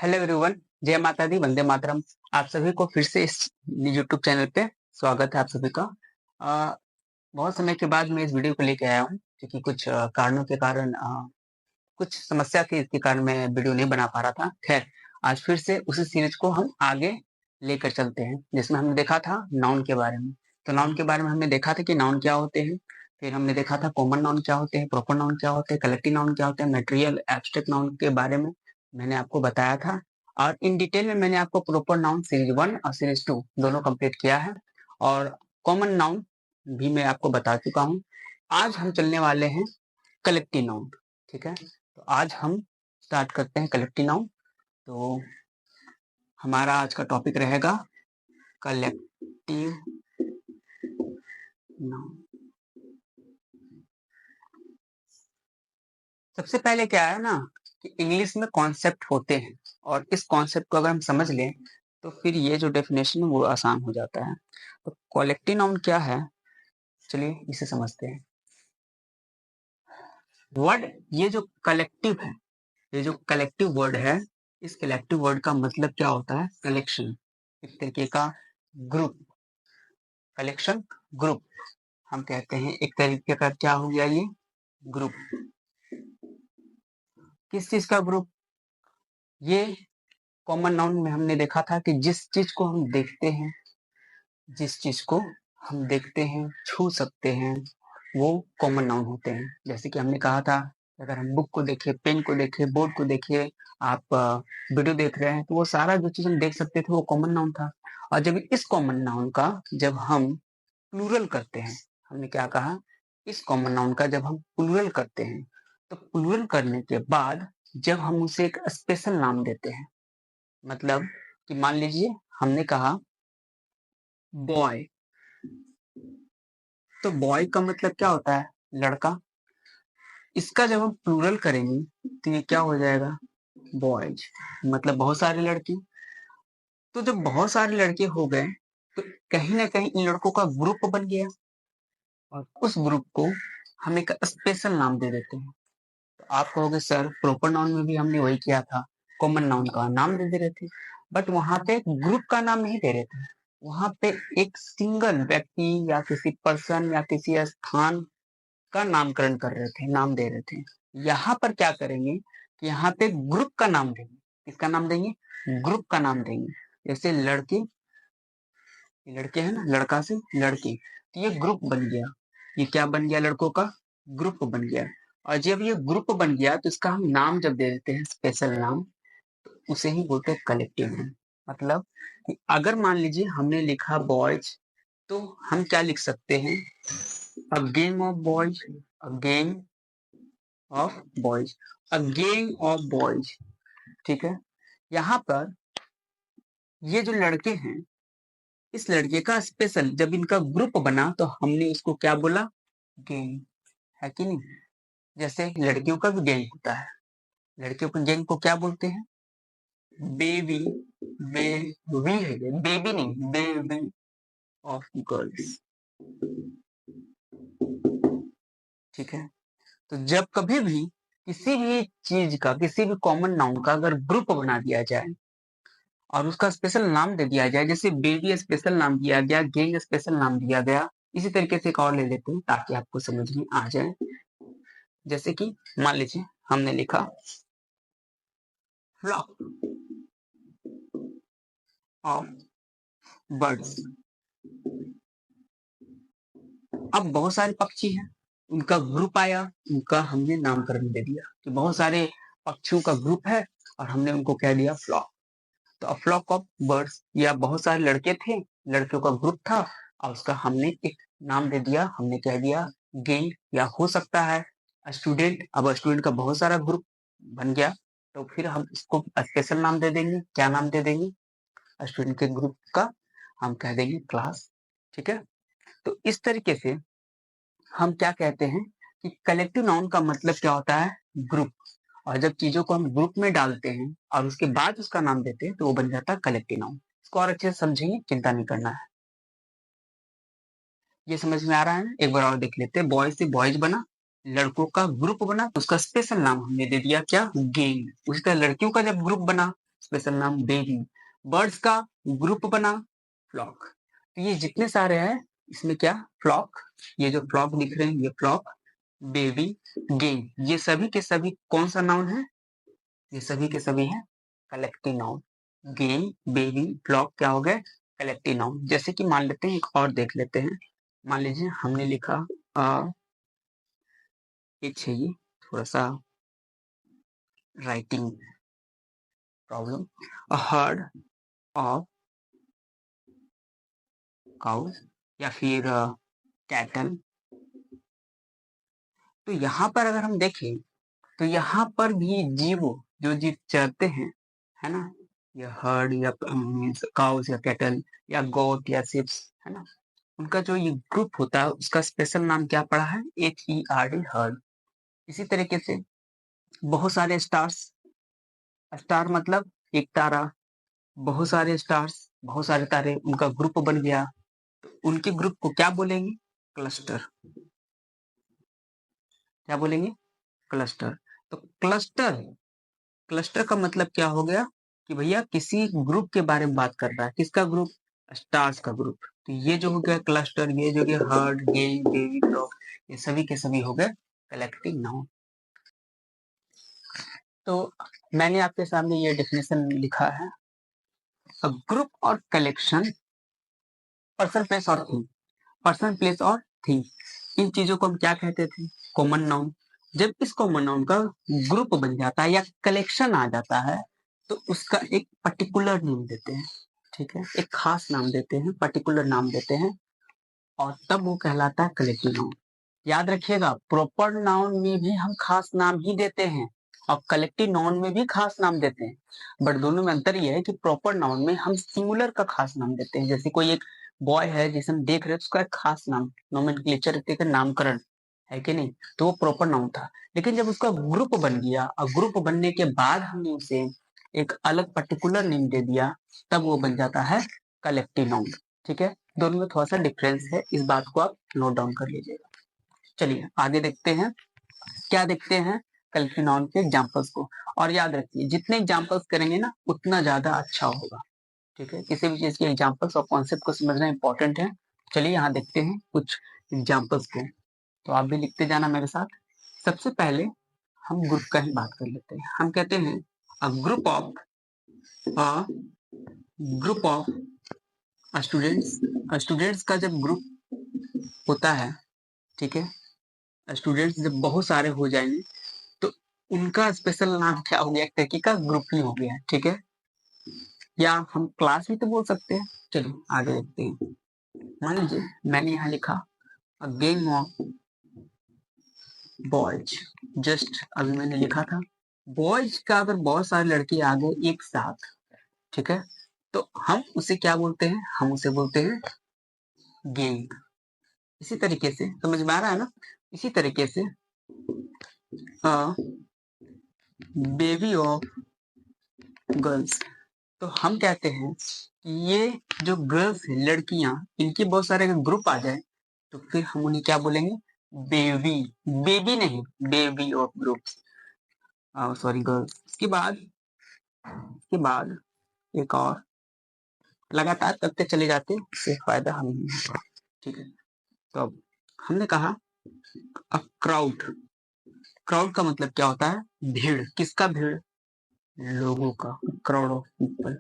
Hello everyone. जय माता दी, वंदे मातरम। आप सभी को फिर से इस यूट्यूब चैनल पे स्वागत है आप सभी का। बहुत समय के बाद मैं इस वीडियो को लेके आया हूँ क्योंकि कुछ कारणों के कारण कुछ समस्या के कारण मैं वीडियो नहीं बना पा रहा था। खैर, आज फिर से उसी सीरीज को हम आगे लेकर चलते हैं जिसमें हमने देखा था नाउन के बारे में। तो नाउन के बारे में हमने देखा था कि नाउन क्या होते हैं, फिर हमने देखा था कॉमन नाउन क्या होते हैं, प्रॉपर नाउन क्या होते हैं, कलेक्टिव नाउन क्या होते हैं, मटेरियल एब्स्ट्रैक्ट नाउन के बारे में मैंने आपको बताया था। और इन डिटेल में मैंने आपको प्रॉपर नाउन सीरीज 1 और सीरीज 2 दोनों कंप्लीट किया है और कॉमन नाउन भी मैं आपको बता चुका हूँ। आज हम चलने वाले हैं कलेक्टिव नाउन। ठीक है, तो आज हम स्टार्ट करते हैं कलेक्टिव नाउन। तो हमारा आज का टॉपिक रहेगा कलेक्टिव नाउन। सबसे पहले क्या है ना कि इंग्लिश में कॉन्सेप्ट होते हैं और इस कॉन्सेप्ट को अगर हम समझ लें तो फिर ये जो डेफिनेशन है वो आसान हो जाता है। तो कलेक्टिव नाउन क्या है, चलिए इसे समझते हैं। वर्ड, ये जो कलेक्टिव है, ये जो कलेक्टिव वर्ड है, इस कलेक्टिव वर्ड का मतलब क्या होता है? कलेक्शन, एक तरीके का ग्रुप। कलेक्शन, ग्रुप हम कहते हैं एक तरीके का। क्या हो गया ये? ग्रुप। किस चीज का ग्रुप? ये कॉमन नाउन में हमने देखा था कि जिस चीज को हम देखते हैं, जिस चीज को हम देखते हैं, छू सकते हैं, वो कॉमन नाउन होते हैं। जैसे कि हमने कहा था, अगर हम बुक को देखें, पेन को देखें, बोर्ड को देखें, आप वीडियो देख रहे हैं, तो वो सारा जो चीज हम देख सकते थे वो कॉमन नाउन था। और जब इस कॉमन नाउन का जब हम प्लूरल करते हैं, हमने क्या कहा? इस कॉमन नाउन का जब हम प्लूरल करते हैं, तो प्लूरल करने के बाद जब हम उसे एक स्पेशल नाम देते हैं, मतलब कि मान लीजिए हमने कहा बॉय, तो बॉय का मतलब क्या होता है? लड़का। इसका जब हम प्लूरल करेंगे तो ये क्या हो जाएगा? बॉयज, मतलब बहुत सारे लड़के। तो जब बहुत सारे लड़के हो गए तो कहीं ना कहीं इन लड़कों का ग्रुप बन गया और उस ग्रुप को हम एक स्पेशल नाम दे देते हैं। तो आप कहोगे सर प्रॉपर नाउन में भी हमने वही किया था, कॉमन नाउन का नाम दे रहे थे, बट वहां पे ग्रुप का नाम नहीं दे रहे थे। वहां पे एक सिंगल व्यक्ति या किसी पर्सन या किसी स्थान का नामकरण कर रहे थे, नाम दे रहे थे। यहाँ पर क्या करेंगे कि यहाँ पे ग्रुप का नाम देंगे। किसका नाम देंगे? ग्रुप का नाम देंगे। जैसे लड़के, लड़के हैं ना, लड़का से लड़की, तो ये ग्रुप बन गया। ये क्या बन गया? लड़कों का ग्रुप बन गया। और जब ये ग्रुप बन गया तो इसका हम नाम जब दे देते हैं, स्पेशल नाम, तो उसे ही बोलते हैं कलेक्टिव नाम। मतलब कि अगर मान लीजिए हमने लिखा बॉयज, तो हम क्या लिख सकते हैं? A gang of boys, a gang of boys, a gang of boys. ठीक है, यहाँ पर ये जो लड़के हैं, इस लड़के का स्पेशल जब इनका ग्रुप बना तो हमने इसको क्या बोला? गैंग, है कि नहीं? जैसे लड़कियों का भी गैंग होता है, लड़कियों के गैंग को क्या बोलते हैं? बेबी, बेबी है, बेबी नहीं, बेबी ऑफ गर्ल्स। ठीक है, तो जब कभी भी किसी भी चीज का, किसी भी कॉमन नाउन का अगर ग्रुप बना दिया जाए और उसका स्पेशल नाम दे दिया जाए, जैसे बेबी स्पेशल नाम दिया गया, गैंग स्पेशल नाम दिया गया, इसी तरीके से एक और ले लेते हैं ताकि आपको समझ में आ जाए। जैसे कि मान लीजिए हमने लिखा फ्लॉक ऑफ बर्ड्स। अब बहुत सारे पक्षी हैं, उनका ग्रुप आया, उनका हमने नामकरण दे दिया कि बहुत सारे पक्षियों का ग्रुप है और हमने उनको कह दिया फ्लॉक। तो फ्लॉक ऑफ बर्ड्स, या बहुत सारे लड़के थे, लड़कियों का ग्रुप था और उसका हमने एक नाम दे दिया, हमने कह दिया गैंग। या हो सकता है स्टूडेंट, अब स्टूडेंट का बहुत सारा ग्रुप बन गया तो फिर हम इसको स्पेशल नाम दे देंगे। क्या नाम दे देंगे? स्टूडेंट के ग्रुप का हम कह देंगे क्लास। ठीक है, तो इस तरीके से हम क्या कहते हैं कि कलेक्टिव नाउन का मतलब क्या होता है? ग्रुप। और जब चीजों को हम ग्रुप में डालते हैं और उसके बाद उसका नाम देते हैं तो वो बन जाता है कलेक्टिव नाउन। इसको और अच्छे से समझेंगे, चिंता नहीं करना है। ये समझ में आ रहा है ना? एक बार और देख लेते हैं। बॉयज से बॉयज बना, लड़कों का ग्रुप बना, तो उसका स्पेशल नाम हमने दे दिया क्या? गैंग। उसी तरह लड़कियों का जब ग्रुप बना स्पेशल नाम बेबी। बर्ड्स का ग्रुप बना फ्लॉक। तो ये जितने सारे हैं इसमें क्या फ्लॉक, ये जो फ्लॉक दिख रहे हैं ये फ्लॉक, बेबी, गेम, ये सभी के सभी कौन सा नाउन है? ये सभी के सभी हैं collective noun. Game, baby, flock क्या हो गए? Collective noun. जैसे कि मान लेते हैं एक और देख लेते हैं। मान लीजिए हमने लिखा ये चाहिए थोड़ा सा writing problem, a herd of cows या फिर कैटल। तो यहाँ पर अगर हम देखें तो यहाँ पर भी जीव, जो जीव चरते हैं, है ना, या हर्ड या काउस या कैटल या गोट या शिप्स, है ना, उनका जो ये ग्रुप होता है उसका स्पेशल नाम क्या पड़ा है? HERD, heard. इसी तरीके से बहुत सारे स्टार्स, स्टार मतलब एक तारा, बहुत सारे स्टार्स, बहुत सारे तारे, उनका ग्रुप बन गया, तो उनके ग्रुप को क्या बोलेंगे? क्लस्टर। क्या बोलेंगे? क्लस्टर। तो क्लस्टर, क्लस्टर का मतलब क्या हो गया कि भैया किसी ग्रुप के बारे में बात कर रहा है। किसका ग्रुप? स्टार्स का ग्रुप। तो ये जो हो गया क्लस्टर, ये जो गया हर्ड, गेम, बेबी, फ्लॉक, ये सभी के सभी हो गए कलेक्टिव नाउन। तो मैंने आपके सामने ये डेफिनेशन लिखा है। ग्रुप और कलेक्शन, पर्सन, प्लेस और थिंग। पर्सन, प्लेस और थिंग, इन चीजों को हम क्या कहते थे? Common noun. जब इस कॉमन नाउन का ग्रुप बन जाता है या कलेक्शन आ जाता है तो उसका एक पर्टिकुलर नेम देते हैं। ठीक है, एक खास नाम देते हैं, पर्टिकुलर नाम देते हैं, और तब वो कहलाता है कलेक्टिव नाउन। याद रखिएगा, प्रॉपर नाउन में भी हम खास नाम ही देते हैं और कलेक्टिव नाउन में भी खास नाम देते हैं, बट दोनों में अंतर यह है कि प्रॉपर नाउन में हम सिंगुलर का खास नाम देते हैं। जैसे कोई एक बॉय है जिसे हम देख रहे हैं, उसका एक खास नाम, नोमेनक्लेचर, नामकरण है कि नहीं, तो वो प्रॉपर नाउन था। लेकिन जब उसका ग्रुप बन गया और ग्रुप बनने के बाद हमने उसे एक अलग पर्टिकुलर नेम दे दिया, तब वो बन जाता है कलेक्टिव नाउन। ठीक है, दोनों में थोड़ा सा डिफरेंस है, इस बात को आप नोट डाउन कर लीजिएगा। चलिए आगे देखते हैं, क्या देखते हैं कलेक्टिव नाउन के एग्जांपल्स को। और याद रखिए जितने एग्जांपल्स करेंगे ना उतना ज्यादा अच्छा होगा। ठीक है, किसी भी चीज के एग्जांपल्स और कॉन्सेप्ट को समझना इंपॉर्टेंट है। चलिए यहाँ देखते हैं कुछ एग्जांपल्स को, तो आप भी लिखते जाना मेरे साथ। सबसे पहले हम ग्रुप का ही बात कर लेते हैं। हम कहते हैं अ group of a group of students. Students का जब ग्रुप होता है, ठीक है, स्टूडेंट्स जब बहुत सारे हो जाएंगे तो उनका स्पेशल नाम क्या हो गया? एक तरीके का ग्रुप ही हो गया। ठीक है, या हम क्लास भी तो बोल सकते हैं। चलिए आगे देखते हैं। मान लीजिए मैंने यहाँ लिखा a gang of boys. Just अभी मैंने लिखा था बॉयज का, अगर बहुत सारे लड़के आ गए एक साथ, ठीक है, तो हम उसे क्या बोलते हैं? हम उसे बोलते हैं गैंग। इसी तरीके से समझ में आ रहा है ना? इसी तरीके से बेबी ऑफ गर्ल्स, तो हम कहते हैं कि ये जो गर्ल्स है, लड़कियां, इनके बहुत सारे ग्रुप आ जाए तो फिर हम उन्हें क्या बोलेंगे? बेबी। बेबी नहीं, baby of groups, sorry girls. इसके बाद एक और, लगातार करते चले जाते इससे फायदा हमें नहीं होगा। ठीक है, तो अब हमने कहा अ क्राउड। क्राउड का मतलब क्या होता है? भीड़। किसका भीड़? लोगों का, क्राउड ऑफ पीपल।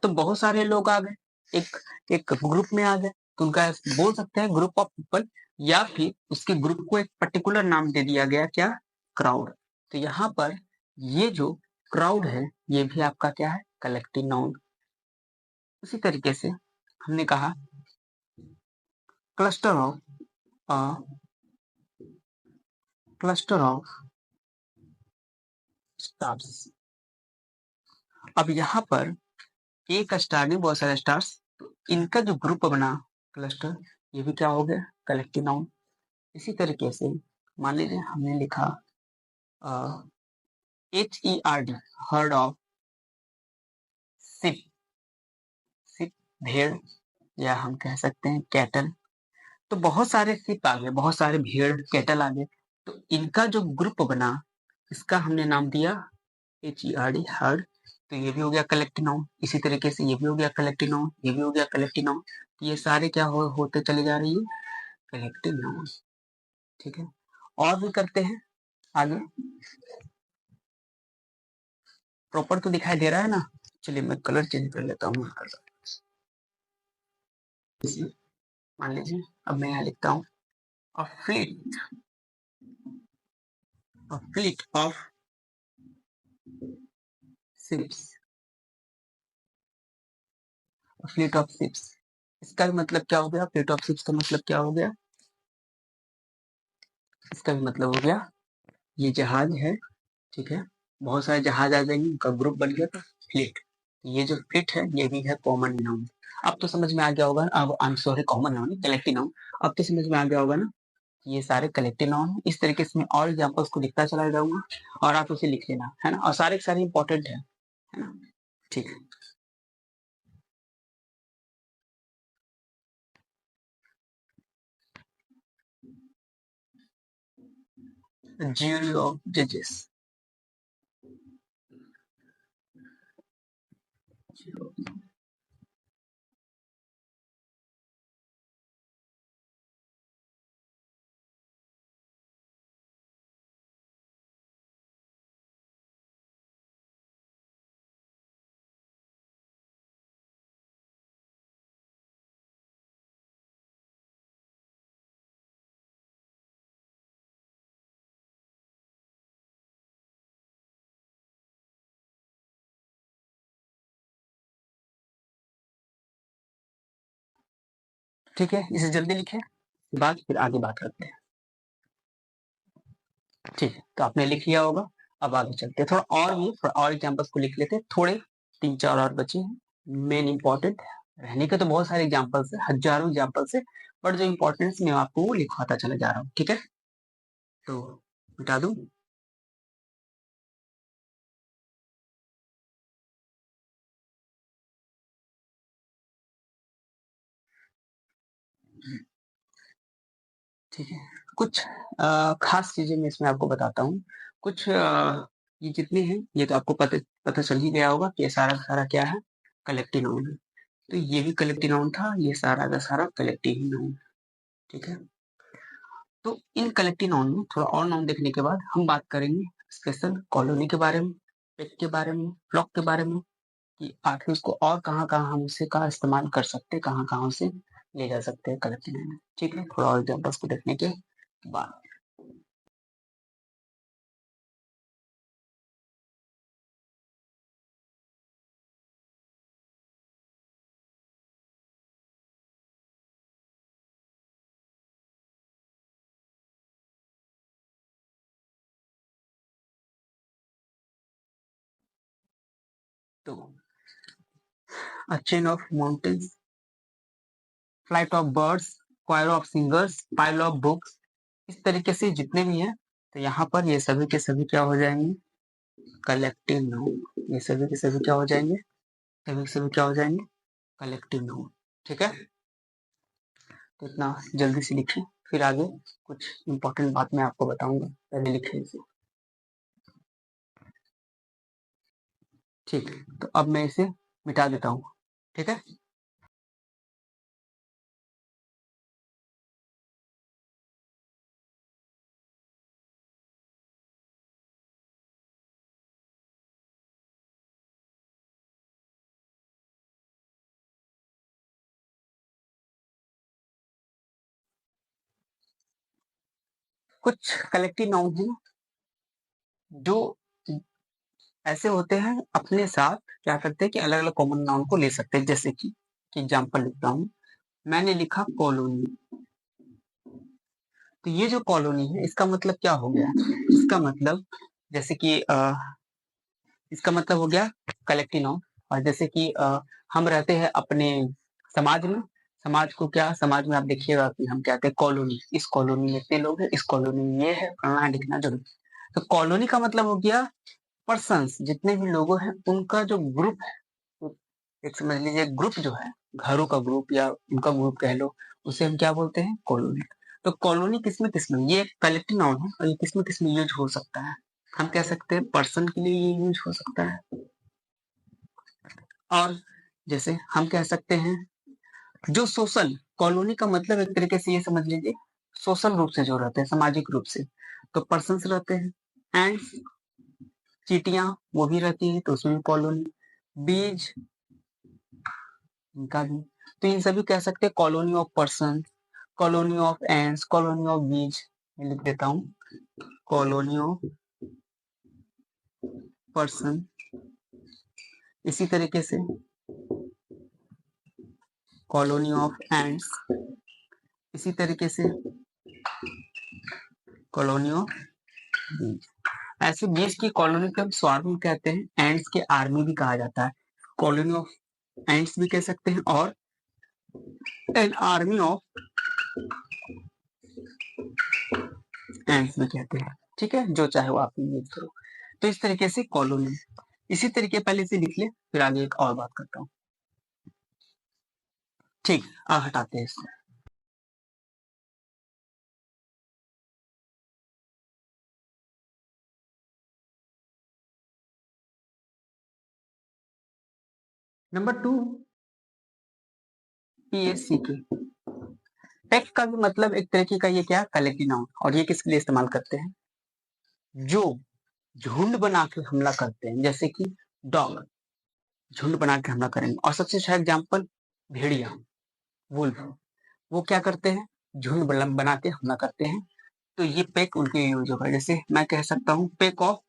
तो बहुत सारे लोग आ गए, एक एक ग्रुप में आ गए, तो उनका बोल सकते हैं ग्रुप ऑफ पीपल, या फिर उसके ग्रुप को एक पर्टिकुलर नाम दे दिया गया, क्या? क्राउड। तो यहाँ पर ये जो क्राउड है ये भी आपका क्या है? Collective noun. उसी तरीके से हमने कहा cluster of a cluster of stars. अब यहाँ पर एक स्टार में बहुत सारे स्टार्स, तो इनका जो ग्रुप बना क्लस्टर, ये भी क्या हो गया? Collective noun. इसी तरीके से मान लीजिए हमने लिखा HERD, herd of sheep. Sheep भेड़, या हम कह सकते हैं कैटल। तो बहुत सारे सिप आ गए, बहुत सारे भेड़ कैटल आ गए, तो इनका जो ग्रुप बना इसका हमने नाम दिया HERD, हर्ड। तो ये भी हो गया कलेक्टिव नाउन। इसी तरीके से ये भी हो गया कलेक्टिव नाउन, ये भी हो गया कलेक्टिव नाउन। तो ये सारे क्या होते चले जा रही है, कलेक्टिव नाउन। ठीक है, और भी करते हैं आगे। प्रॉपर तो दिखाई दे रहा है ना? चलिए मैं कलर चेंज कर लेता हूँ। मान लीजिए अब मैं यहाँ लिखता हूँ a fleet, a fleet of ships, fleet of ships. इसका भी मतलब क्या हो गया? फ्लीट ऑफ शिप्स का मतलब क्या हो गया? इसका भी मतलब हो गया ये जहाज है, ठीक है, बहुत सारे जहाज आ जाएंगे, उनका ग्रुप बन गया था फ्लीट। ये जो फ्लीट है ये भी है कॉमन नाउन। अब तो समझ में आ गया होगा। अब I am sorry, common noun collective noun. अब तो समझ में आ गया होगा ना, ये सारे कलेक्टिव नाउन है। इस तरीके से मैं और एग्जांपल्स को लिखता चला जाऊंगा और आप उसे लिख लेना, है ना? और सारे के सारे इंपॉर्टेंट है ना? ठीक है। jury of judges, ठीक है, इसे जल्दी लिखे, बाद फिर आगे बात करते हैं। ठीक है, तो आपने लिख लिया होगा। अब आगे चलते हैं, थोड़ा और एग्जांपल्स को लिख लेते हैं। थोड़े 3-4 और बचे हैं मेन इंपॉर्टेंट। रहने के तो बहुत सारे एग्जांपल्स है, हजारों एग्जांपल्स है, बट जो इंपॉर्टेंस मैं आपको वो लिखवाता चला जा रहा हूँ। ठीक है, तो मिटा दूं। ठीक है, कुछ खास चीजें मैं इसमें आपको बताता हूँ। कुछ ये जितने हैं ये तो आपको पता पता चल ही गया होगा कि ये सारा का सारा क्या है, कलेक्टिव नाउन है। तो ये भी कलेक्टिव नाउन था, ये सारा का सारा कलेक्टिव ही नाउन। ठीक है, तो इन कलेक्टिव नाउन में थोड़ा और नाउन देखने के बाद हम बात करेंगे स्पेशल कॉलोनी के बारे में, पेट के बारे में, फ्लॉक के बारे में, कि आखिर उसको और कहाँ कहाँ हम उसे का इस्तेमाल कर सकते हैं, कहाँ कहाँ उसे ले जा सकते हैं कलेक्टिव नाउन में। ठीक है, थोड़ा और एग्जाम्पल्स को देखने के बाद। तो a chain of mountains, flight of birds, choir of singers, pile of books, इस तरीके से जितने भी हैं, तो यहाँ पर ये सभी के सभी क्या हो जाएंगे, कलेक्टिव नाउन। ये सभी के सभी क्या हो जाएंगे, सभी के सभी क्या हो जाएंगे, कलेक्टिव नाउन। ठीक है, तो इतना जल्दी से लिखें, फिर आगे कुछ इंपॉर्टेंट बात मैं आपको बताऊंगा, पहले लिखें इसे। ठीक है, तो अब मैं इसे मिटा देता हूँ। ठीक है, कुछ कलेक्टिव नाउन है जो ऐसे होते हैं, अपने साथ क्या करते हैं कि अलग अलग कॉमन नाउन को ले सकते हैं। जैसे कि एग्जाम्पल लिखता हूँ, मैंने लिखा कॉलोनी। तो ये जो कॉलोनी है इसका मतलब क्या हो गया, इसका मतलब जैसे कि इसका मतलब हो गया कलेक्टिव नाउन। और जैसे कि हम रहते हैं अपने समाज में, समाज को क्या, समाज में आप देखिएगा कि हम कहते हैं कॉलोनी, इस कॉलोनी में इतने लोग हैं, इस कॉलोनी में ये है, फलाना लिखना जरूरी। तो कॉलोनी का मतलब हो गया पर्सन्स, जितने भी लोग हैं उनका जो ग्रुप है। तो एक समझ लीजिए ग्रुप जो है, घरों का ग्रुप या उनका ग्रुप कह लो, उसे हम क्या बोलते हैं, कॉलोनी। तो कॉलोनी किसमें किसमें, ये कलेक्टिव नाउन है और ये किसमें किसमें यूज हो सकता है। हम कह सकते हैं पर्सन के लिए ये यूज हो सकता है, और जैसे हम कह सकते हैं जो सोशल, कॉलोनी का मतलब एक तरीके से ये समझ लीजिए सोशल रूप से जो रहते हैं, सामाजिक रूप से, तो पर्सन्स रहते हैं। एंड चींटियां वो भी रहती हैं, तो उसमें कॉलोनी। बीज, इनका भी, तो इन सभी कह सकते हैं colony of person, colony of ends, colony of बीज। मैं लिख देता हूँ कॉलोनी ऑफ पर्सन। इसी तरीके से कॉलोनी ऑफ एंड्स, इसी तरीके से कॉलोनी ऑफ बीज। ऐसे बीज की कॉलोनी को हम स्वार्म कहते हैं, एंड्स के आर्मी भी कहा जाता है। कॉलोनी ऑफ एंड्स भी कह सकते हैं और एन आर्मी ऑफ एंड्स भी कहते हैं। ठीक है, जो चाहे वो आप यूज करो। तो इस तरीके से कॉलोनी, इसी तरीके पहले से लिख ले, फिर आगे एक और बात करता हूँ। ठीक, हटाते हैं इसको। नंबर 2, पीएससी के टेक का भी मतलब एक तरीके का ये क्या, कलेक्टिव नाउन। और ये किसके लिए इस्तेमाल करते हैं, जो झुंड बना के हमला करते हैं, जैसे कि डॉग झुंड बना के हमला करेंगे। और सबसे अच्छा एग्जाम्पल भेड़िया, वुल्फ, वो क्या करते हैं, झुंड बना के हमला करते हैं। तो ये पैक उनके यूज होगा। जैसे मैं कह सकता हूँ पैक ऑफ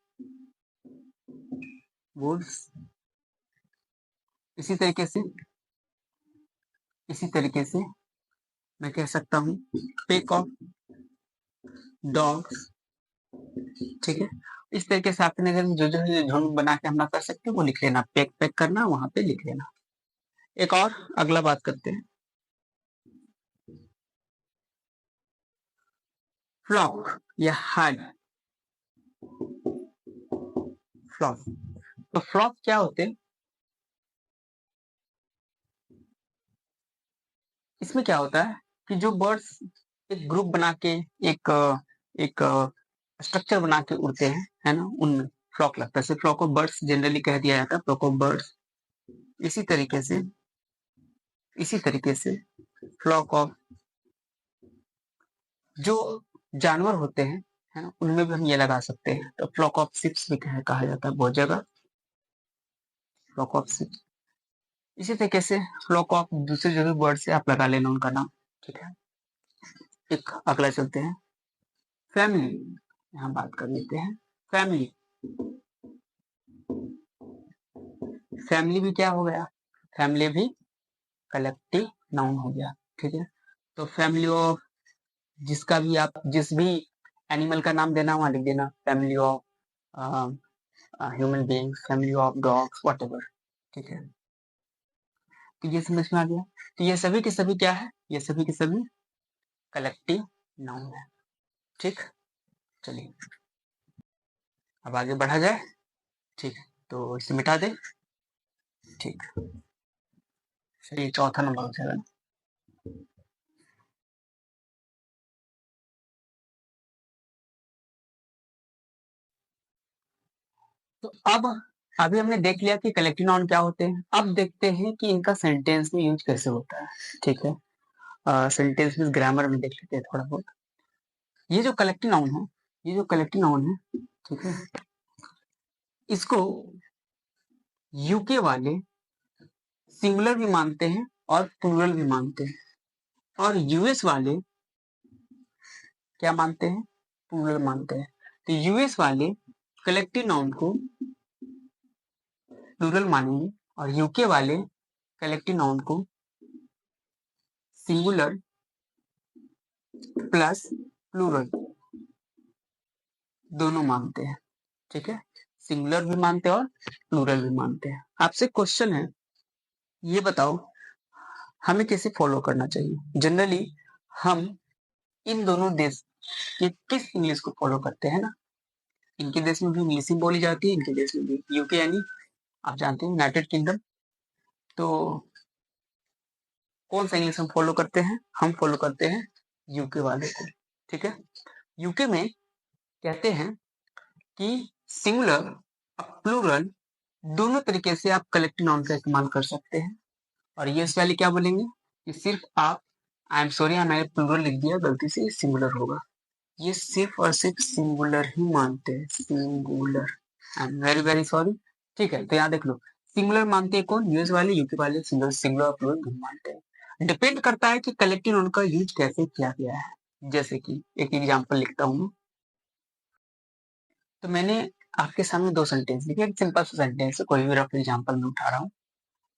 वुल्फ्स। इसी तरीके से मैं कह सकता हूँ पैक ऑफ डॉग्स। ठीक है, इस तरीके से आपने अगर जो झुंड बना के हमला कर सकते हैं वो लिख लेना, पैक पैक करना वहां पे लिख लेना। एक और अगला बात करते हैं, फ्लॉक या हार्ड। फ्लॉक, तो फ्लॉक क्या होते हैं, इसमें क्या होता है कि जो बर्ड्स एक ग्रुप बना के एक एक स्ट्रक्चर बना के उड़ते हैं, है ना, उनमें फ्लॉक लगता है। फ्लॉक ऑफ बर्ड्स जनरली कह दिया जाता है, फ्लॉक ऑफ बर्ड्स। इसी तरीके से फ्लॉक ऑफ जो जानवर होते हैं, है ना, उनमें भी हम ये लगा सकते हैं। तो फ्लॉक ऑफ शिप्स भी कहा जाता है बहुत जगह, फ्लॉक ऑफ शिप्स। इसी तरीके से फ्लॉक ऑफ दूसरे जो भी बर्ड से आप लगा लेना उनका नाम। ठीक है, एक अगला चलते हैं, फैमिली। यहाँ बात कर लेते हैं फैमिली। फैमिली भी क्या हो गया, फैमिली भी कलेक्टिव नाउन हो गया। ठीक है, तो फैमिली ऑफ, जिसका भी आप जिस भी एनिमल का नाम देना वहां लिख देना, family of human beings, family of dogs, whatever. ठीक है, तो ये समझ में आ गया। तो ये सभी के सभी क्या है, ये सभी के सभी कलेक्टिव नाउन है। ठीक, चलिए अब आगे बढ़ा जाए। ठीक, तो इसे मिटा दे। ठीक, चलिए चौथा नंबर हो जाएगा। तो अब अभी हमने देख लिया कि कलेक्टिव नाउन क्या होते हैं। अब देखते हैं कि इनका सेंटेंस में यूज कैसे होता है। ठीक है, सेंटेंस में ग्रामर में देख लेते हैं थोड़ा बहुत। ये जो कलेक्टिव नाउन है, ठीक है, इसको यूके वाले सिंगुलर भी मानते हैं और प्लूरल भी मानते हैं, और यूएस वाले क्या मानते हैं, प्लूरल मानते हैं। तो यूएस वाले कलेक्टिव नाउन को प्लूरल मानेंगे और यूके वाले कलेक्टिव नाउन को सिंगुलर प्लस प्लूरल दोनों मानते हैं। ठीक है, सिंगुलर भी मानते हैं और प्लूरल भी मानते हैं। आपसे क्वेश्चन है, ये बताओ हमें कैसे फॉलो करना चाहिए। जनरली हम इन दोनों देश के किस इंग्लिश को फॉलो करते हैं ना, इनके देश में भी इंग्लिश ही बोली जाती है, इनके देश में भी। यूके यानी आप जानते हैं यूनाइटेड किंगडम। तो कौन सा इंग्लिश हम फॉलो करते हैं, हम फॉलो करते हैं यूके वाले को। ठीक है, यूके में कहते हैं कि सिंगुलर प्लूरल दोनों तरीके से आप कलेक्टिव नाउन का इस्तेमाल कर सकते हैं। और यूएस वाले क्या बोलेंगे कि सिर्फ आप आई एम सॉरी मैंने प्लूरल लिख दिया गलती से, सिंगुलर होगा। ये सिर्फ और सिर्फ सिंगुलर ही मानते हैं, singular. I am very very sorry. ठीक है, तो यहाँ देख लो, सिंगुलर मानते हैं कौन? यूएस वाले, यूके वाले सिंगुलर सिंगुलर और प्लूरल नहीं मानते हैं। डिपेंड करता है कि कलेक्टिव नाउन का यूज कैसे किया गया है। जैसे कि एक एग्जांपल लिखता हूँ, तो मैंने आपके सामने दो सेंटेंस लिखे, एक सिंपल सा सेंटेंस है, कोई भी रफ एग्जांपल मैं उठा रहा हूँ।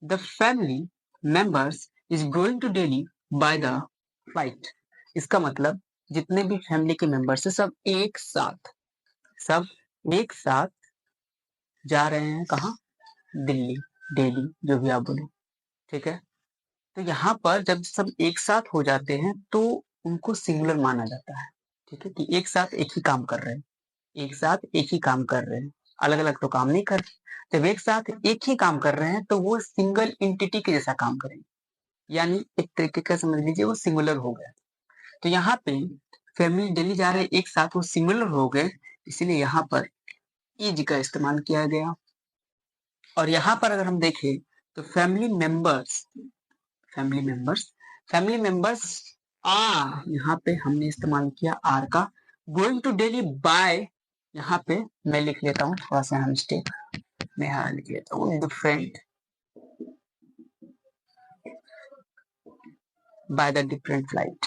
The family members is going to Delhi by the flight. इसका मतलब जितने भी फैमिली के मेंबर्स है सब एक साथ जा रहे हैं कहाँ? दिल्ली, दिल्ली, जो भी आप बोलो। ठीक है, तो यहाँ पर जब सब एक साथ हो जाते हैं तो उनको सिंगुलर माना जाता है। ठीक है, कि एक साथ एक ही काम कर रहे हैं, एक साथ एक ही काम कर रहे हैं, अलग अलग तो काम नहीं कर रहे। जब एक साथ एक ही काम कर रहे हैं तो वो सिंगल एंटिटी के जैसा काम करेंगे, यानी एक तरीके का समझ लीजिए वो सिंगुलर हो गया। तो यहाँ पे फैमिली दिल्ली जा रहे एक साथ, वो सिंगुलर हो गए, इसीलिए यहाँ पर इज का इस्तेमाल किया गया। और यहाँ पर अगर हम देखें तो family members family members are, यहाँ पे हमने इस्तेमाल किया आर का। गोइंग टू दिल्ली बाय, यहाँ पे मैं लिख लेता हूँ थोड़ा सा मिस्टेक, मैं यहाँ लिख लेता हूँ different, bye the different flight.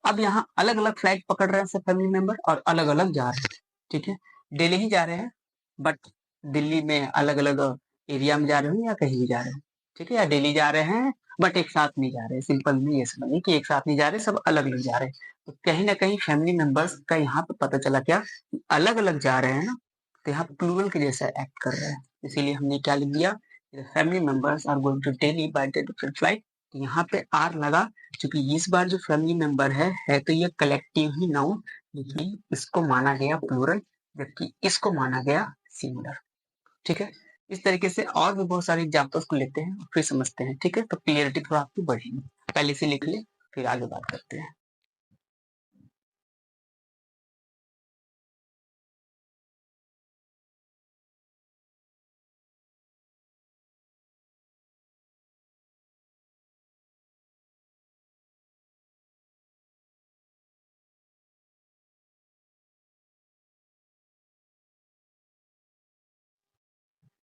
अब यहाँ अलग अलग फ्लाइट पकड़ रहे हैं सब फैमिली मेंबर और अलग अलग जा रहे हैं। ठीक है, दिल्ली ही जा रहे हैं, बट दिल्ली में अलग अलग एरिया में जा रहे हैं या कहीं भी जा रहे हैं। ठीक है, या दिल्ली जा रहे हैं बट एक साथ नहीं जा रहे। सिंपल में ये समझिए कि एक साथ नहीं जा रहे, सब अलग अलग जा रहे हैं। तो कहीं ना कहीं फैमिली मेंबर्स का यहाँ पे पता चला क्या, अलग अलग जा रहे हैं ना, तो यहाँ पे प्लूरल के जैसा एक्ट कर रहे हैं। इसीलिए हमने क्या लिख दिया, family members are going to Delhi by the different flight. यहाँ पे आर लगा, क्योंकि इस बार जो फैमिली मेंबर है तो ये कलेक्टिव ही नाउन, लेकिन इसको माना गया प्लूरल, जबकि इसको माना गया सिंगुलर। ठीक है, इस तरीके से और भी बहुत सारे एग्जांपल्स को लेते हैं और फिर समझते हैं। ठीक है, तो क्लियरिटी थोड़ा आपकी बढ़ेगी, पहले से लिख ले फिर आगे बात करते हैं।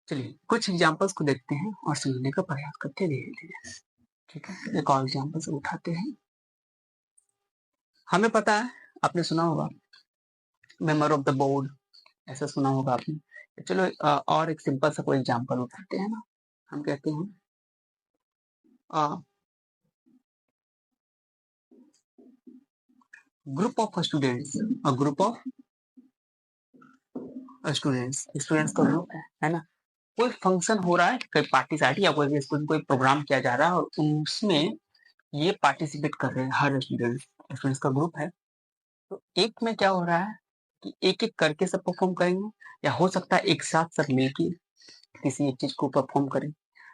चलिए कुछ एग्जांपल्स को देखते हैं और समझने का प्रयास करते हैं धीरे धीरे। ठीक है, एक और एग्जांपल से उठाते हैं। हमें पता है, आपने सुना होगा मेंबर ऑफ द बोर्ड, ऐसा सुना होगा आपने। चलो और एक सिंपल सा कोई एग्जांपल उठाते हैं ना। हम कहते हैं group of students, group of students का ग्रुप है ना। कोई फंक्शन हो रहा है, कोई पार्टी सार्टी या कोई भी स्कूल में कोई प्रोग्राम किया जा रहा है और उसमें ये पार्टिसिपेट कर रहे हैं हर स्टूडेंट्स का ग्रुप है। तो एक में क्या हो रहा है कि एक एक करके सब परफॉर्म करेंगे, या हो सकता है एक साथ सब मिलके किसी एक चीज को परफॉर्म करें।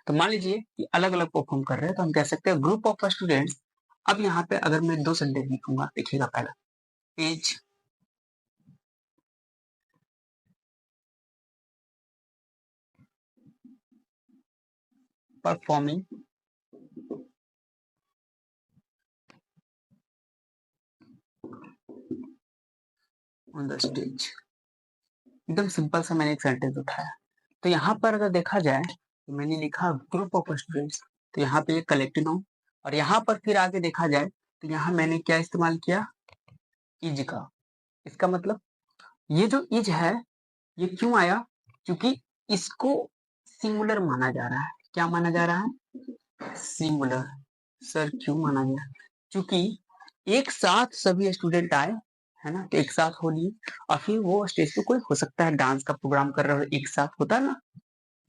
तो मान लीजिए कि अलग अलग परफॉर्म कर रहे हैं, तो हम कह सकते हैं ग्रुप ऑफ स्टूडेंट्स। अब यहाँ पे अगर मैं दो सेंटेंस लिखूंगा, देखिएगा पहला page performing on the stage. एकदम सिंपल सा मैंने एक सेंटेंस उठाया। तो यहाँ पर अगर देखा जाए तो मैंने लिखा ग्रुप ऑफ स्टूडेंट्स, तो यहाँ पे एक कलेक्टिव नाउन। और यहाँ पर फिर आगे देखा जाए तो यहाँ मैंने क्या इस्तेमाल किया, इज का। इसका मतलब ये जो इज है ये क्यों आया, क्योंकि इसको सिंगुलर माना जा रहा है। क्या माना जा रहा है? सिंगुलर। सर क्यों माना गया? क्योंकि एक साथ सभी स्टूडेंट आए, है ना, तो एक साथ हो लिए। और फिर वो स्टेज पे कोई हो सकता है डांस का प्रोग्राम कर रहे हो, एक साथ होता है ना,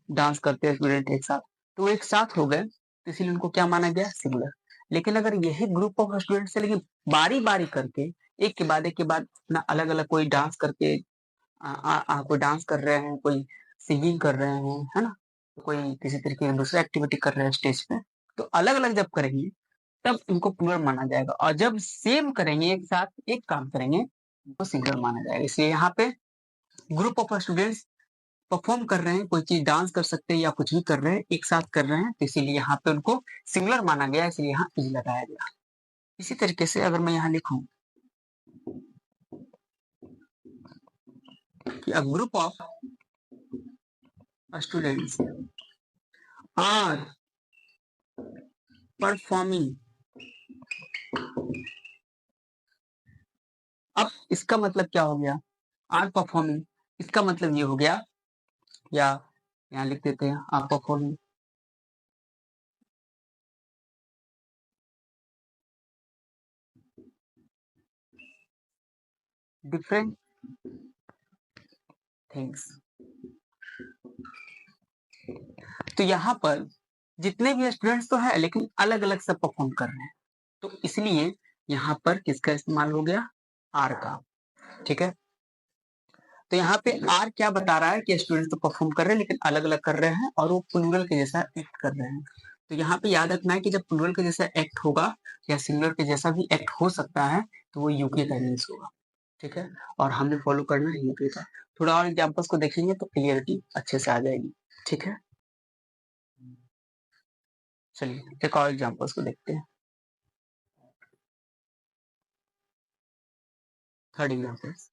डांस करते हैं स्टूडेंट एक साथ, तो वो एक साथ हो गए, तो इसीलिए उनको क्या माना गया, सिंगुलर। लेकिन अगर यही ग्रुप ऑफ स्टूडेंट से, लेकिन बारी बारी करके एक के बाद ना अलग अलग कोई डांस करके कोई डांस कर रहे हैं, कोई सिंगिंग कर रहे हैं, है ना, तो कोई किसी तरीके की दूसरा एक्टिविटी कर रहे हैं स्टेज पे, तो अलग अलग जब करेंगे तब इनको प्लूरल माना जाएगा। और जब सेम करेंगे, एक साथ एक काम करेंगे, तो सिंगुलर माना जाएगा। इसलिए यहाँ पे ग्रुप ऑफ स्टूडेंट्स परफॉर्म कर रहे हैं, कोई चीज डांस कर सकते हैं या कुछ भी कर रहे हैं, एक साथ कर रहे हैं, तो इसीलिए यहाँ पे उनको सिंगुलर माना गया, इसलिए यहाँ इज लगाया गया। इसी तरीके से अगर मैं यहाँ लिखूं कि a group of students are performing, अब इसका मतलब क्या हो गया, आर परफॉर्मिंग, इसका मतलब ये हो गया, या यहाँ लिख देते हैं आर परफॉर्मिंग, डिफरेंट थिंग्स। तो यहाँ पर जितने भी स्टूडेंट्स तो है लेकिन अलग अलग सब परफॉर्म कर रहे हैं, तो इसलिए यहाँ पर किसका इस्तेमाल हो गया, आर का। ठीक है, तो यहाँ पे आर क्या बता रहा है कि स्टूडेंट्स तो परफॉर्म कर रहे हैं लेकिन अलग अलग कर रहे हैं और वो प्लूरल के जैसा एक्ट कर रहे हैं। तो यहाँ पे याद रखना है कि जब प्लूरल के जैसा एक्ट होगा या सिंगुलर के जैसा भी एक्ट हो सकता है तो वो यूके का मीन्स होगा। ठीक है, और हमें फॉलो करना है यूके का। थोड़ा और एग्जाम्पल्स को देखेंगे तो क्लियरिटी अच्छे से आ जाएगी। ठीक है, चलिए एक और एग्जाम्पल्स को देखते हैं। थर्ड एग्जाम्पल्स,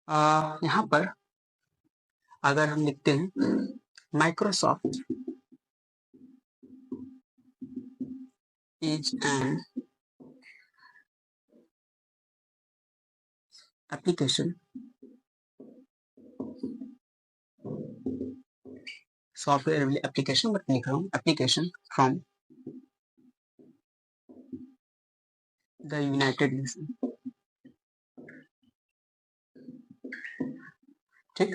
यहाँ पर अगर हम लिखते हैं Microsoft is an application, software application, but लिख रहा हूँ application from the United nation. ठीक,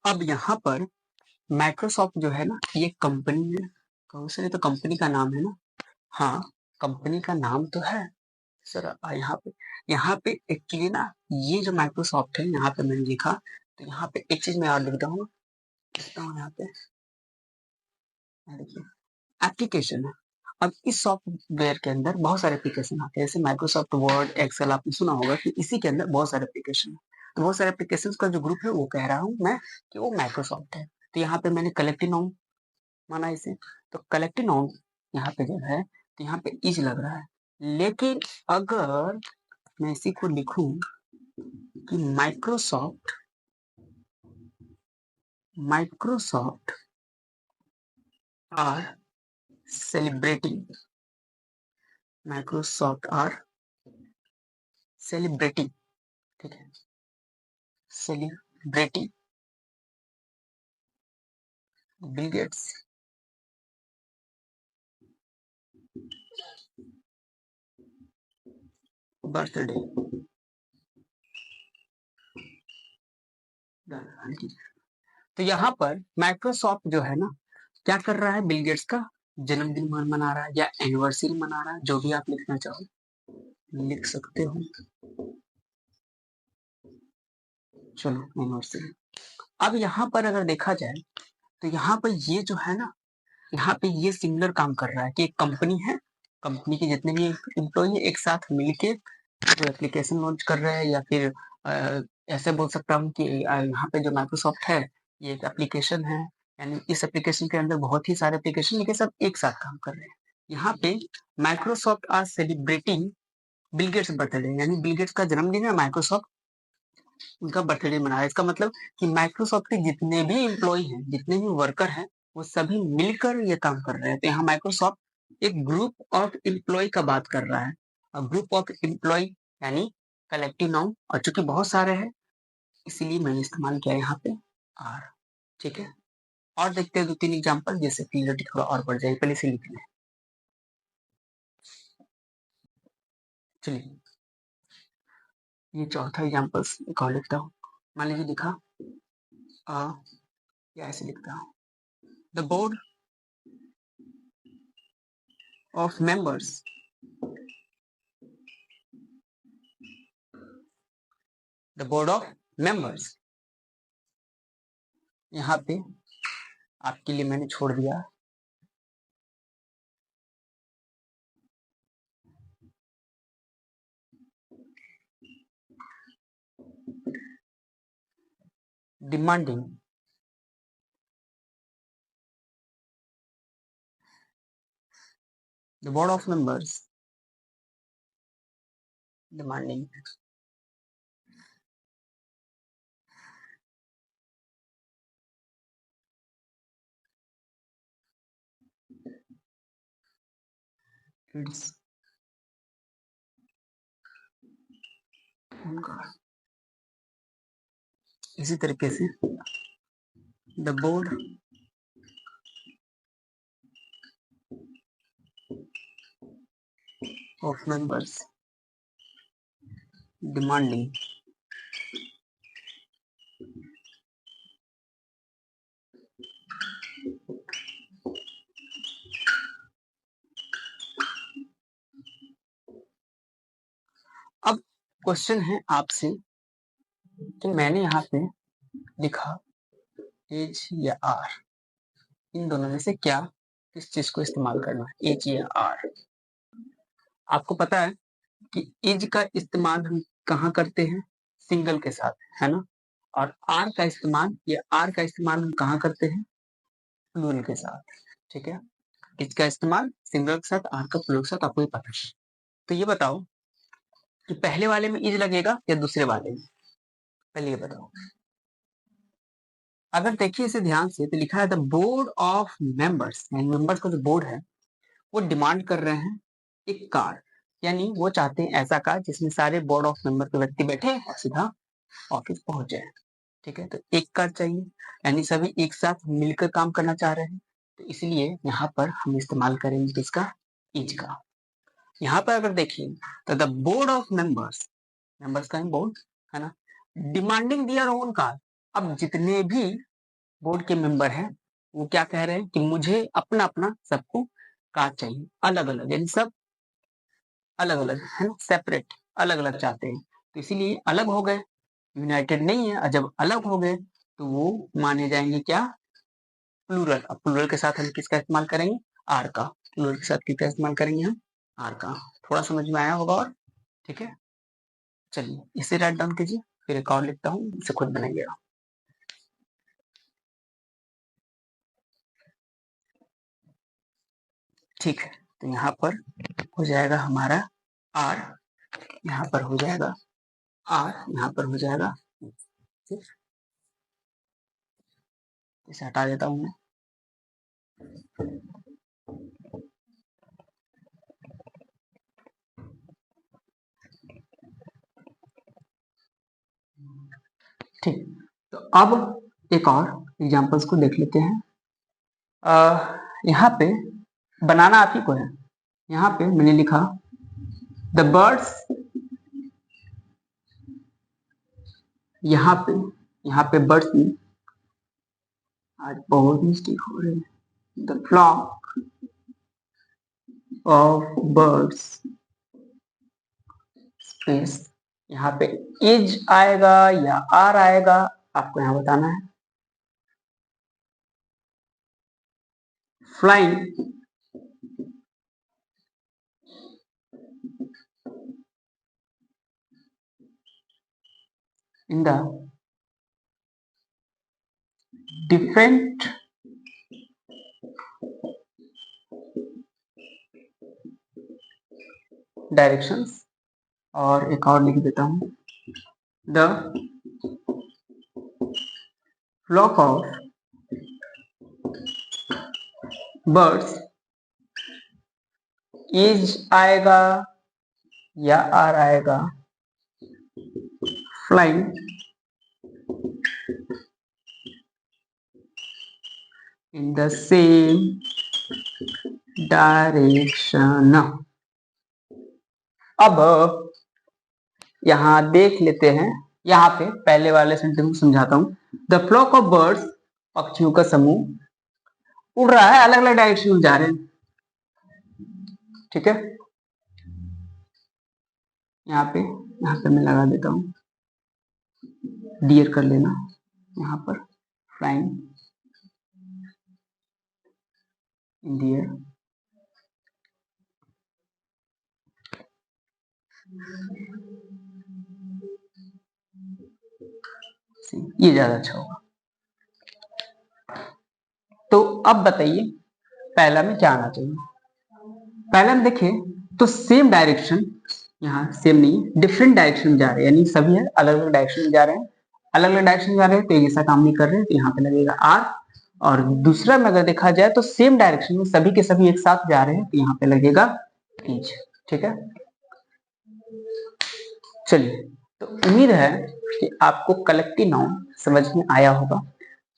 अब यहाँ पर माइक्रोसॉफ्ट जो है ना ये कंपनी है, कौन से तो कंपनी का नाम है ना, हाँ कंपनी का नाम तो है सर। यहाँ पे एक्चुअली ना ये जो माइक्रोसॉफ्ट है यहाँ पे मैंने लिखा, तो यहाँ पे एक चीज मैं और लिखता हूँ, यहाँ पे देखिए एप्लीकेशन है। अब इस सॉफ्टवेयर के अंदर बहुत सारे एप्लीकेशन आते हैं, जैसे माइक्रोसॉफ्ट वर्ड एक्सेल आपने सुना होगा कि इसी के अंदर बहुत सारे एप्लीकेशन है। तो बहुत सारे एप्लीकेशन का जो ग्रुप है वो कह रहा हूँ मैं कि वो माइक्रोसॉफ्ट है। तो यहाँ पे मैंने कलेक्टिव नाउन माना इसे, तो कलेक्टिव नाउन यहाँ पे जो है तो यहाँ पे इज लग रहा है। लेकिन अगर मैं इसी को लिखूं कि Microsoft Microsoft are celebrating, Microsoft are celebrating, ठीक है, सेलिब्रेटिंग बिल गेट्स बर्थडे। तो यहाँ पर माइक्रोसॉफ्ट जो है ना क्या कर रहा है, बिल गेट्स का जन्मदिन मना रहा है या एनिवर्सरी मना रहा है, जो भी आप लिखना चाहो लिख सकते हो। चलो एनिवर्सरी। अब यहाँ पर अगर देखा जाए तो यहाँ पर ये जो है ना, यहाँ पे ये सिमिलर काम कर रहा है कि एक कंपनी है, कंपनी के जितने भी एम्प्लॉई है एक साथ मिलके जो एप्लीकेशन लॉन्च कर रहे हैं, या फिर ऐसे बोल सकता हूँ कि यहाँ पे जो माइक्रोसॉफ्ट है ये एक एप्लीकेशन है, यानी इस एप्लीकेशन के अंदर बहुत ही सारे एप्लीकेशन लेके सब एक साथ काम कर रहे हैं। यहाँ पे Microsoft are celebrating Bill Gates birthday, यानी बिल गेट्स का जन्मदिन है, माइक्रोसॉफ्ट उनका बर्थडे मना रहा है। इसका मतलब कि माइक्रोसॉफ्ट के जितने भी एम्प्लॉय हैं, जितने भी वर्कर हैं, वो सभी मिलकर ये काम कर रहे हैं। तो यहाँ माइक्रोसॉफ्ट एक ग्रुप ऑफ एम्प्लॉय का बात कर रहा है, और ग्रुप ऑफ एम्प्लॉय यानी कलेक्टिव नाउन, और चूंकि बहुत सारे हैं इसीलिए मैंने इस्तेमाल किया यहाँ पे आर। ठीक है, और देखते हैं दो तीन एग्जाम्पल, जैसे क्लियरिटी थोड़ा और बढ़ जाएगी, पहले से लिख लें। चलिए ये चौथा एग्जाम्पल एक और लिखता हूँ। मान लीजिए लिखा या ऐसे लिखता हूँ, the board of members, the board of members, यहाँ पे आपके लिए मैंने छोड़ दिया demanding the board of members demanding its own car। इसी तरीके से the board of members demanding अब क्वेश्चन है आपसे कि मैंने यहाँ पे लिखा एज या आर, इन दोनों में से क्या किस चीज को इस्तेमाल करना है, एज या आर। आपको पता है कि एज का इस्तेमाल हम कहाँ करते हैं, सिंगल के साथ, है ना। और आर का इस्तेमाल या आर का इस्तेमाल हम कहाँ करते हैं, प्लूरल के साथ। ठीक है, एज का इस्तेमाल सिंगल के साथ, आर का प्लूरल के साथ, आपको ये पता है। तो ये बताओ कि पहले वाले में इज लगेगा या दूसरे वाले में, पहले ये बताओ। अगर देखिए इसे ध्यान से, तो लिखा है the board of members, members का जो बोर्ड है वो डिमांड कर रहे हैं एक कार, यानी वो चाहते हैं ऐसा कार जिसमें सारे बोर्ड ऑफ मेंबर के व्यक्ति बैठे और सीधा ऑफिस पहुंच जाए। ठीक है, तो एक कार चाहिए, यानी सभी एक साथ मिलकर काम करना चाह रहे हैं, तो इसलिए यहाँ पर हम इस्तेमाल करेंगे किसका, इज का। यहाँ पर अगर देखिए तो the board of members, members का बोर्ड है ना, डिमांडिंग दियर ओन कार। अब जितने भी बोर्ड के मेंबर हैं वो क्या कह रहे हैं कि मुझे अपना अपना सबको कार चाहिए, अलग अलग, यानी सब अलग अलग है ना, सेपरेट, अलग अलग चाहते हैं, तो इसीलिए अलग हो गए, यूनाइटेड नहीं है। और जब अलग हो गए तो वो माने जाएंगे क्या, प्लूरल। अब प्लूरल के साथ हम किसका इस्तेमाल करेंगे, आर का। प्लूरल के साथ किसका इस्तेमाल करेंगे हम, आर का। थोड़ा समझ में आया होगा और, ठीक है। चलिए इसे राइट डाउन कीजिए, फिर एक और लिखता हूँ, इसे खुद बनाइएगा। ठीक है, तो यहाँ पर हो जाएगा हमारा आर, यहाँ पर हो जाएगा आर, यहाँ पर हो जाएगा, इसे हटा देता हूँ मैं। ठीक, तो अब एक और एग्जांपल्स को देख लेते हैं। यहाँ पे बनाना आप ही को है। यहाँ पे मैंने लिखा द बर्ड्स, यहाँ पे बर्ड्स में आज बहुत मिस्टेक हो रही है। The flock of birds space, यहाँ पे इज आएगा या आर आएगा, आपको यहाँ बताना है। Flying in the different directions, और एक और लिख देता हूँ, the flock of birds is आएगा या आर आएगा, flying in the same direction। अब यहाँ देख लेते हैं, यहाँ पे पहले वाले सेंटेंस को समझाता हूँ। द फ्लॉक ऑफ बर्ड्स, पक्षियों का समूह उड़ रहा है, अलग अलग डायरेक्शन में जा रहे हैं। ठीक है, यहाँ पे मैं लगा देता हूँ, डियर कर लेना यहाँ पर, फ्लाइंग इन द एयर। ये ज्यादा अच्छा होगा। तो अब बताइए पहला में क्या आना चाहिए। पहला में देखें तो सेम डायरेक्शन, यहाँ सेम नहीं डिफरेंट डायरेक्शन में जा रहे हैं, यानी सभी है अलग अलग डायरेक्शन में जा रहे हैं, अलग अलग डायरेक्शन में जा रहे हैं तो एक जैसा काम नहीं कर रहे हैं, तो यहाँ पे लगेगा आर। और दूसरा में अगर देखा जाए तो सेम डायरेक्शन में सभी के सभी एक साथ जा रहे हैं, तो यहाँ पे लगेगा ईच। ठीक है, चलिए तो उम्मीद है कि आपको कलेक्टिव नाउन समझ में आया होगा।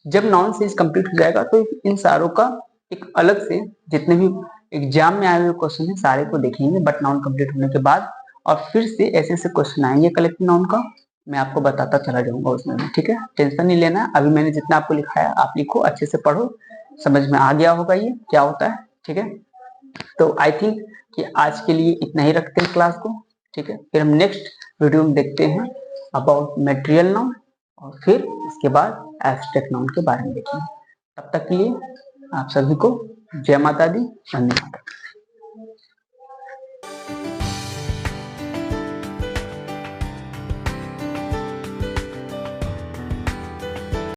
जब नाउन सीरीज कंप्लीट हो जाएगा तो इन सारों का एक अलग से जितने भी एग्जाम में आए हुए क्वेश्चन है सारे को देखेंगे, बट नाउन कंप्लीट होने के बाद, और फिर से ऐसे ऐसे क्वेश्चन आएंगे कलेक्टिव नाउन का, मैं आपको बताता चला जाऊंगा उसमें भी। ठीक है, टेंशन नहीं लेना है, अभी मैंने जितना आपको लिखाया आप लिखो, अच्छे से पढ़ो, समझ में आ गया होगा ये क्या होता है। ठीक है, तो आई थिंक कि आज के लिए इतना ही रखते हैं क्लास को। ठीक है, फिर हम नेक्स्ट वीडियो में देखते हैं अबाउट मटेरियल नाउन, और फिर इसके बाद एब्स्ट्रैक्ट नाउन के बारे में देखेंगे। तब तक के लिए आप सभी को जय माता दी, धन्यवाद।